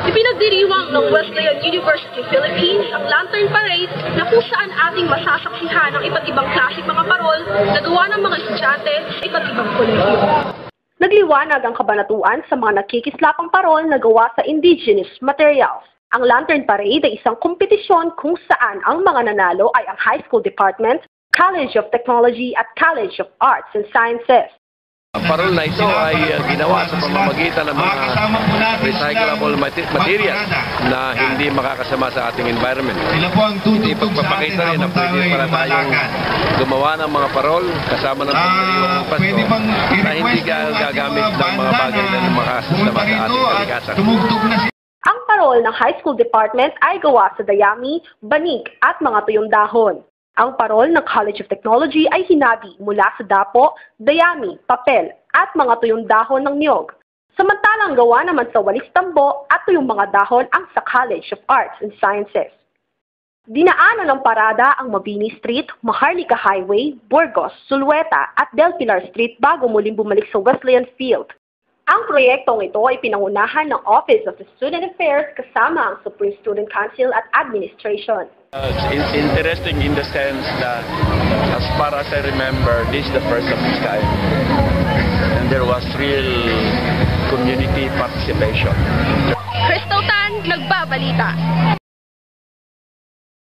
Ipinagdiriwang ng Wesleyan University Philippines ang Lantern Parade na kung saan ating masasaksihan ang iba't ibang klaseng mga parol na gawa ng mga estudyante sa iba't ibang kolehiyo. Nagliwanag ang kabanatuan sa mga nakikislapang parol na gawa sa indigenous materials. Ang Lantern Parade ay isang kompetisyon kung saan ang mga nanalo ay ang High School Department, College of Technology at College of Arts and Sciences. Ang parol na ito ay ginawa sa pamamagitan ng mga recyclable material na hindi makakasama sa ating environment. Hindi pagpapakita rin na pwede para tayong gumawa ng mga parol kasama ng pagdiriwang ng Pasko na hindi gagamit ng mga bagay na makakasama sa ating kalikasan. Ang parol ng High School Department ay gawa sa dayami, banig at mga tuyong dahon. Ang parol ng College of Technology ay hinabi mula sa dapo, dayami, papel at mga tuyong dahon ng niyog. Samantalang gawa naman sa walis tambo at tuyong mga dahon ang sa College of Arts and Sciences. Dinaanan ng parada ang Mabini Street, Maharlika Highway, Burgos, Zulueta at Del Pilar Street bago muling bumalik sa Wesleyan Field. Ang proyektong ito ay pinangunahan ng Office of the Student Affairs kasama ang Supreme Student Council at Administration. It's interesting in the sense that, as far as I remember, this is the first of its kind. And there was real community participation. Crystal Tan, Nagbabalita.